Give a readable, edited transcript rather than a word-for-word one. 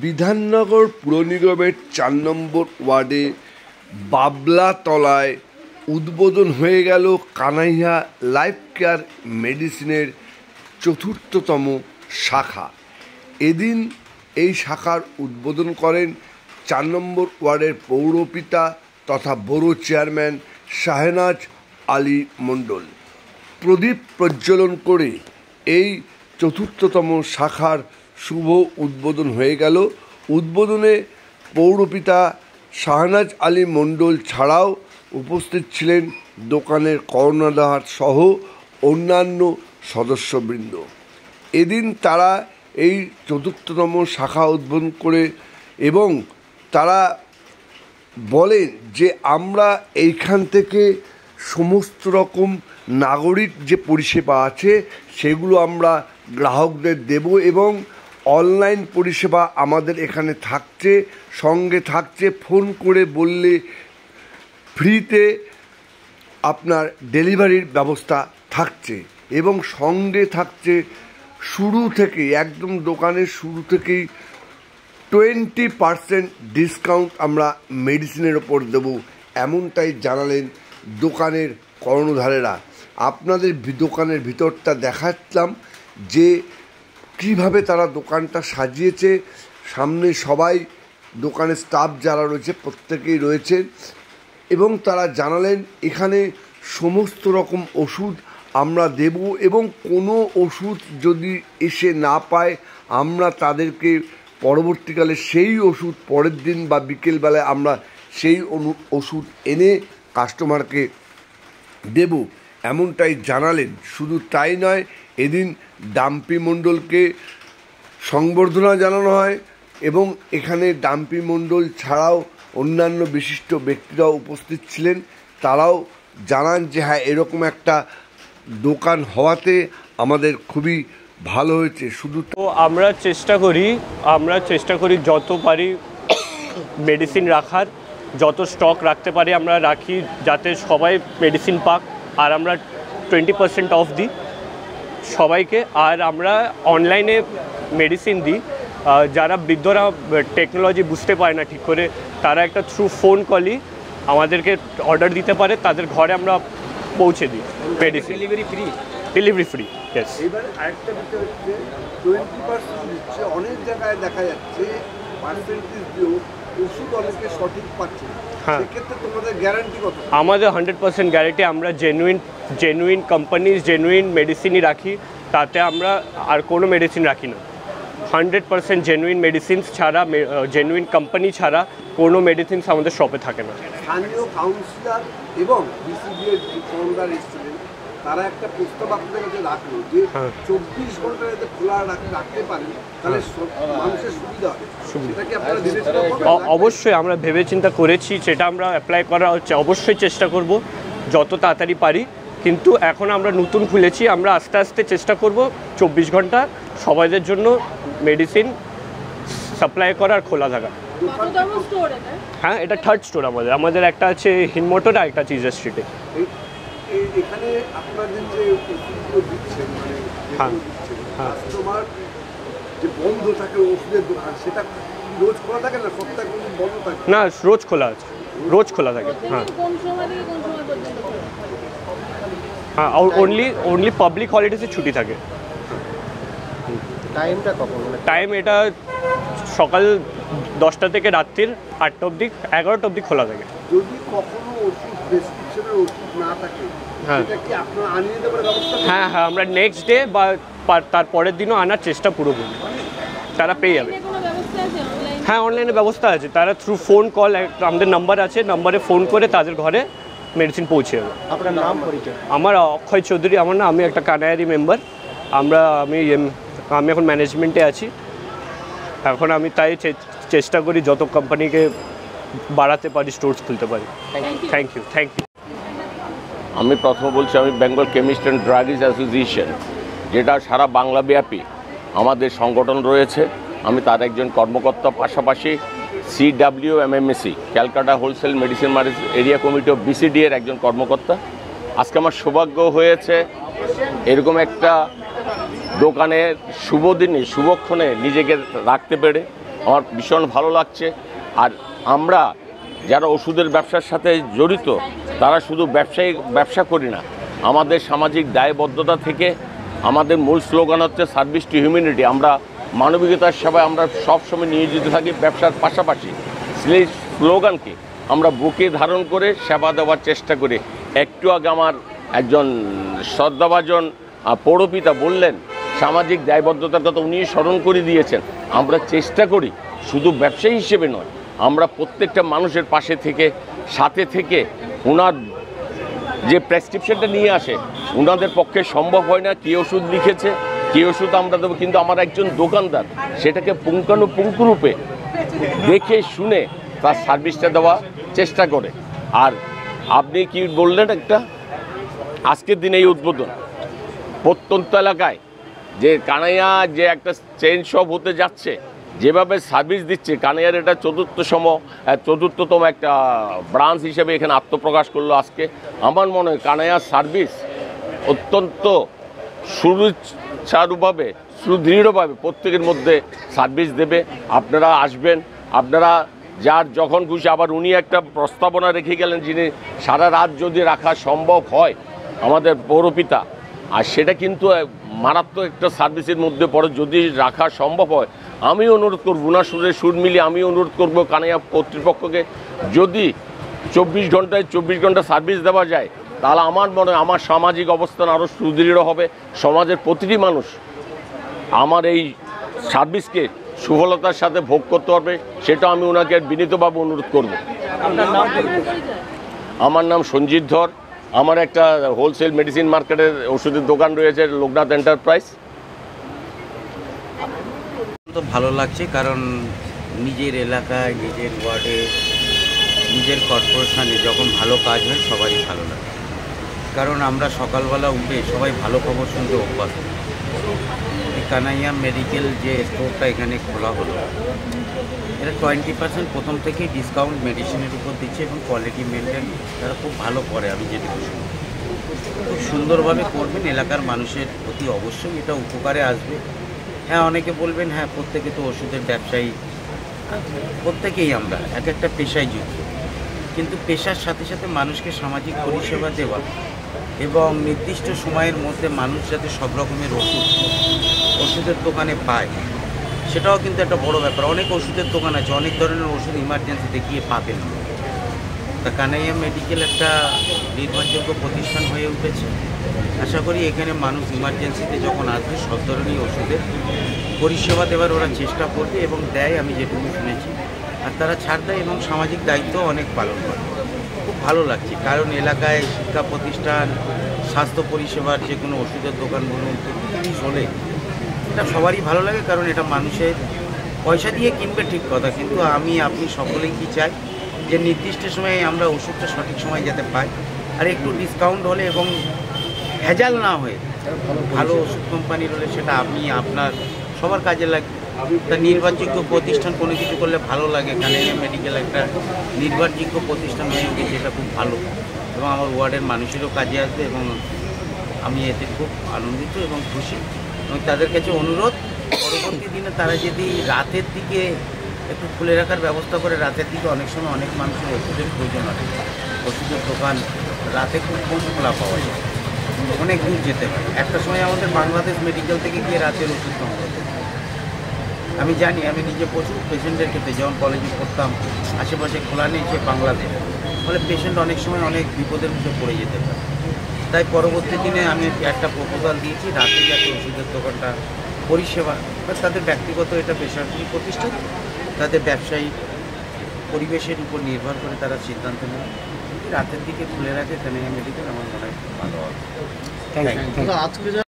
বিধাননগর পুর নিগমের ৪ নম্বর ওয়ার্ডে বাবলাতলায় উদ্বোধন হয়ে গেল কানাইয়া লাইফ কেয়ার মেডিসিনের ৪র্থতম শাখা। এদিন এই শাখার উদ্বোধন করেন ৪ নম্বর ওয়ার্ডের পৌরপিতা তথা বড়ো চেয়ারম্যান শাহনাজ আলী মণ্ডল। প্রদীপ প্রজ্বলন করে এই ৪র্থতম শাখার শুভ উদ্বোধন হয়ে গেল। উদ্বোধনে পৌরপিতা শাহনাজ আলী মণ্ডল ছাড়াও উপস্থিত ছিলেন দোকানের কর্ণধার সহ অন্যান্য সদস্যবৃন্দ। এদিন তারা এই ৪র্থতম শাখা উদ্বোধন করে এবং তারা বলেন যে আমরা এইখান থেকে সমস্ত রকম নাগরিক যে পরিষেবা আছে সেগুলো আমরা গ্রাহকদের দেব এবং অনলাইন পরিষেবা আমাদের এখানে থাকছে, সঙ্গে থাকছে ফোন করে বললে ফ্রিতে আপনার ডেলিভারির ব্যবস্থা থাকছে এবং সঙ্গে থাকছে শুরু থেকে একদম দোকানের শুরু থেকেই 20% ডিসকাউন্ট আমরা মেডিসিনের ওপর দেব, এমনটাই জানালেন দোকানের কর্ণধারেরা। আপনাদের দোকানের ভিতরটা দেখাচ্ছিলাম যে কীভাবে তারা দোকানটা সাজিয়েছে। সামনে সবাই দোকানের স্টাফ যারা রয়েছে প্রত্যেকেই রয়েছেন এবং তারা জানালেন এখানে সমস্ত রকম ওষুধ আমরা দেব এবং কোনো ওষুধ যদি এসে না পায় আমরা তাদেরকে পরবর্তীকালে সেই ওষুধ পরের দিন বা বিকেলবেলায় আমরা সেই ওষুধ এনে কাস্টমারকে দেব, এমনটাই জানালেন। শুধু তাই নয়, এদিন ডাম্পি মণ্ডলকে সংবর্ধনা জানানো হয় এবং এখানে ডাম্পি মণ্ডল ছাড়াও অন্যান্য বিশিষ্ট ব্যক্তিরাও উপস্থিত ছিলেন। তারাও জানান যে হ্যাঁ, এরকম একটা দোকান হওয়াতে আমাদের খুবই ভালো হয়েছে। শুধু তো আমরা চেষ্টা করি যত পারি মেডিসিন রাখার, যত স্টক রাখতে পারি আমরা রাখি যাতে সবাই মেডিসিন পাক। আর আমরা 20% অফ দিই সবাইকে। আর আমরা অনলাইনে মেডিসিন দিই। যারা বৃদ্ধরা টেকনোলজি বুঝতে পারে না ঠিক করে, তারা একটা থ্রু ফোন কলই আমাদেরকে অর্ডার দিতে পারে, তাদের ঘরে আমরা পৌঁছে দিই মেডিসিন। Delivery free. ইয়েস। এবার আরেকটা বিষয় হচ্ছে 20% দিচ্ছে, অনেক জায়গায় দেখা যাচ্ছে পার্সেন্টেজ দিয়েও ওষুধ অনেকে সঠিক পাচ্ছে। হ্যাঁ, সেক্ষেত্রে তোমাদের গ্যারান্টি কত? আমাদের 100% গ্যারান্টি। আমরা জেনুইন কোম্পানি জেনুইন মেডিসিনই রাখি, তাতে আমরা আর কোনো মেডিসিন রাখি না। 100% জেনুইন মেডিসিনস ছাড়া, জেনুইন কোম্পানি ছাড়া কোনো মেডিসিনস আমাদের শপে থাকে না। স্থানীয় কাউন্সিলর এবং বিসিবিএর যে কর্ণধার এসেছিলেন তারা একটা প্রস্তাব আপনাদের কাছে রাখলো যে 24 ঘন্টা যাতে খোলা রাখতে পারেন, তাহলে মানুষের সুবিধা হবে। সেটা কি আপনারা ভেবেচিন্তা করবেন? অবশ্যই আমরা ভেবেচিন্তা করেছি, সেটা আমরা অ্যাপ্লাই করা হচ্ছে। অবশ্যই চেষ্টা করব যত তাড়াতাড়ি পারি, কিন্তু এখন আমরা নতুন খুলেছি, আমরা আস্তে আস্তে চেষ্টা করব 24 ঘন্টা সবাইদের জন্য মেডিসিন সাপ্লাই করার খোলা থাকা। হ্যাঁ, এটা 3rd স্টোর আমাদের একটা আছে হিনমোটর আর একটা চিজার স্ট্রিটে। এখানে আপনাদের যে ওষুধগুলো দিচ্ছেন, মানে কাস্টমার যে বন্ধ থাকে ওষুধের দোকান, সেটা রোজ খোলা থাকে না সপ্তাহে কোনদিন বন্ধ থাকে? না, রোজ খোলা আছে, রোজ খোলা থাকে। হ্যাঁ হ্যাঁ, অনলি পাবলিক হলিডেজে ছুটি থাকে। টাইমটা কখন? টাইম এটা সকাল 10টা থেকে রাত্রির 8টা অবধি, 11টা অবধি খোলা থাকে। যদি কখনো ওষুধ প্রেসক্রিপশনের ওষুধ না থাকে, হ্যাঁ কি আপনারা আনিয়ে দেওয়ার ব্যবস্থা? হ্যাঁ, আমরা নেক্সট ডে বা তার পরের দিনও আনার চেষ্টা পুরো করি, তারা পেয়ে যাবে। হ্যাঁ, অনলাইনে ব্যবস্থা আছে। তারা থ্রু ফোন কল, আমাদের নাম্বার আছে, নাম্বারে ফোন করে তাদের ঘরে মেডিসিন পৌঁছে যাবে। আপনার নাম পরিচয়? আমার অক্ষয় চৌধুরী আমার নাম। আমি একটা কানায়ারি মেম্বার। আমি এখন ম্যানেজমেন্টে আছি। এখন আমি তাই চেষ্টা করি যত কোম্পানিকে বাড়াতে পারি, স্টোরস খুলতে পারি। Thank you. আমি প্রথম বলছি, আমি Bengal chemist and druggist association, যেটা সারা বাংলাব্যাপী আমাদের সংগঠন রয়েছে। আমি তার একজন কর্মকর্তা, পাশাপাশি CWMMC Calcutta wholesale medicine area committee of BCD এর একজন কর্মকর্তা। আজকে আমার সৌভাগ্য হয়েছে এরকম একটা দোকানের শুভ দিনে, শুভক্ষণে নিজেকে রাখতে পেরে। আমার ভীষণ ভালো লাগছে। আর আমরা যারা ওষুধের ব্যবসার সাথে জড়িত তারা শুধু ব্যবসা করি না, আমাদের সামাজিক দায়বদ্ধতা থেকে আমাদের মূল স্লোগান হচ্ছে সার্ভিস টু হিউম্যানিটি। আমরা মানবিকতার সেবায় আমরা সবসময় নিয়োজিত থাকি, ব্যবসার পাশাপাশি সেই স্লোগানকে আমরা বুকে ধারণ করে সেবা দেওয়ার চেষ্টা করি। একটু আগে আমার একজন শ্রদ্ধাভাজন পৌরপিতা বললেন সামাজিক দায়বদ্ধতার কথা, উনি স্মরণ করে দিয়েছেন। আমরা চেষ্টা করি শুধু ব্যবসায়ী হিসেবে নয়, আমরা প্রত্যেকটা মানুষের পাশে থেকে সাথে থেকে ওনার যে প্রেসক্রিপশনটা নিয়ে আসে, ওনাদের পক্ষে সম্ভব হয় না কী ওষুধ লিখেছে, কী ওষুধ আমরা দেবো, কিন্তু আমার একজন দোকানদার সেটাকে পুঙ্খানুপুঙ্খরূপে দেখে শুনে তার সার্ভিসটা দেওয়া চেষ্টা করে। আর আপনি কি বললেন, একটা আজকের দিনে এই উদ্বোধন প্রত্যন্ত এলাকায় যে কানাইয়া যে একটা চেইন শপ হতে যাচ্ছে, যেভাবে সার্ভিস দিচ্ছে, কানাইয়ার এটা চতুর্থতম একটা ব্রাঞ্চ হিসেবে এখানে আত্মপ্রকাশ করলো আজকে। আমার মনে হয় কানাইয়ার সার্ভিস অত্যন্ত সুচারুভাবে সুদৃঢ়ভাবে প্রত্যেকের মধ্যে সার্ভিস দেবে। আপনারা আসবেন, আপনারা যার যখন খুশি। আবার উনি একটা প্রস্তাবনা রেখে গেলেন, যিনি সারা রাত যদি রাখা সম্ভব হয় আমাদের পৌরপিতা, আর সেটা কিন্তু মারাত্মক একটা সার্ভিসের মধ্যে পড়ে, যদি রাখা সম্ভব হয়। আমি অনুরোধ করব, উনার সুরে সুর মিলিয়ে আমি অনুরোধ করব কানাইয়া কর্তৃপক্ষকে, যদি 24 ঘন্টায় 24 ঘন্টা সার্ভিস দেওয়া যায় তাহলে আমার মনে হয় আমার সামাজিক অবস্থান আরও সুদৃঢ় হবে। সমাজের প্রতিটি মানুষ আমার এই সার্ভিসকে সুফলতার সাথে ভোগ করতে পারবে, সেটা আমি ওনাকে বিনীতভাবে অনুরোধ করব। আমার নাম সঞ্জিত ধর, আমার একটা হোলসেল মেডিসিন মার্কেটের ওষুধের দোকান রয়েছে, লোকনাথ এন্টারপ্রাইজ। তো ভালো লাগছে, কারণ নিজের এলাকায়, নিজের ওয়ার্ডে, নিজের কর্পোরেশনে যখন ভালো কাজ হয় সবারই ভালো লাগে। কারণ আমরা সকালবেলা উঠে সবাই ভালো খবর শুনতে অভ্যাস। এই কানাইয়া মেডিকেল যে স্টোরটা এখানে খোলা হলো, এটা 20% প্রথম থেকেই ডিসকাউন্ট মেডিসিনের উপর দিচ্ছে এবং কোয়ালিটি মেনটেন তারা খুব ভালো করে। আমি যেটুকু শুনি খুব সুন্দরভাবে করবেন, এলাকার মানুষের প্রতি অবশ্যই এটা উপকারে আসবে। হ্যাঁ, অনেকে বলবেন হ্যাঁ প্রত্যেকে তো ওষুধের ব্যবসায়ী, প্রত্যেকেই আমরা এক একটা পেশায় যুক্ত, কিন্তু পেশার সাথে সাথে মানুষকে সামাজিক পরিষেবা দেওয়া এবং নির্দিষ্ট সময়ের মধ্যে মানুষ যাতে সব রকমের ওষুধের দোকানে পায়, সেটাও কিন্তু একটা বড় ব্যাপার। অনেক ওষুধের দোকান আছে, অনেক ধরনের ওষুধ ইমার্জেন্সি দেখিয়ে পাবেন না। তা কানাইয়া মেডিকেল একটা নির্ভরযোগ্য প্রতিষ্ঠান হয়ে উঠেছে। আশা করি এখানে মানুষ ইমার্জেন্সিতে যখন আসবে সব ধরনের ওষুধের পরিষেবা দেওয়ার ওরা চেষ্টা করবে এবং দেয়, আমি যেটুকু শুনেছি। আর তারা ছাড় দেয় এবং সামাজিক দায়িত্ব অনেক পালন করে। খুব ভালো লাগছে, কারণ এলাকায় শিক্ষা প্রতিষ্ঠান, স্বাস্থ্য পরিষেবার যে কোনো ওষুধের দোকান বলুন জিনিস হলে এটা সবারই ভালো লাগে, কারণ এটা মানুষের পয়সা দিয়ে কিনবে ঠিক কথা, কিন্তু আমি আপনি সকলেই কি চাই যে নির্দিষ্ট সময়ে আমরা ওষুধটা সঠিক সময় যাতে পাই, আর একটু ডিসকাউন্ট হলে এবং ভেজাল না হয়ে ভালো ওষুধ কোম্পানির হলে সেটা আপনি আপনার সবার কাজে লাগবে। তা নির্ভরযোগ্য প্রতিষ্ঠান কোনো কিছু করলে ভালো লাগে। কানাইয়া মেডিকেল একটা নির্ভরযোগ্য প্রতিষ্ঠান হয়ে গেছে, এটা খুব ভালো এবং আমার ওয়ার্ডের মানুষেরও কাজে আসবে এবং আমি এতে খুব আনন্দিত এবং খুশি। এবং তাদের কাছে অনুরোধ, পরবর্তী দিনে তারা যদি রাতের দিকে একটু খুলে রাখার ব্যবস্থা করে। রাতের দিকে অনেক সময় অনেক মানুষের ওষুধের প্রয়োজন হয়, ওষুধের দোকান রাতে খুব কম খোলা পাওয়া যায়, অনেক দূর যেতে হয়। একটা সময় আমাদের বাংলাদেশ মেডিকেল থেকে গিয়ে রাতের ওষুধ সংগ্রহ করতে, আমি জানি, আমি নিজে প্রচুর পেশেন্টের ক্ষেত্রে যখন কলেজে পড়তাম আশেপাশে খোলা নেই, সে বাংলাদেশ, ফলে পেশেন্ট অনেক সময় অনেক বিপদের মুখে পড়ে যেতে পারে। তাই পরবর্তী দিনে আমি একটা প্রপোজাল দিয়েছি, রাতে যাতে ওষুধের দোকানটা পরিষেবা, তাদের ব্যক্তিগত এটা বেসরকারি প্রতিষ্ঠান, তাদের ব্যবসায়ী পরিবেশের উপর নির্ভর করে তারা সিদ্ধান্ত নেয়, রাতের দিকে খুলে রাখে কানাইয়া মেডিকেল, আমার মনে হয় ভালো হবে। Thank you.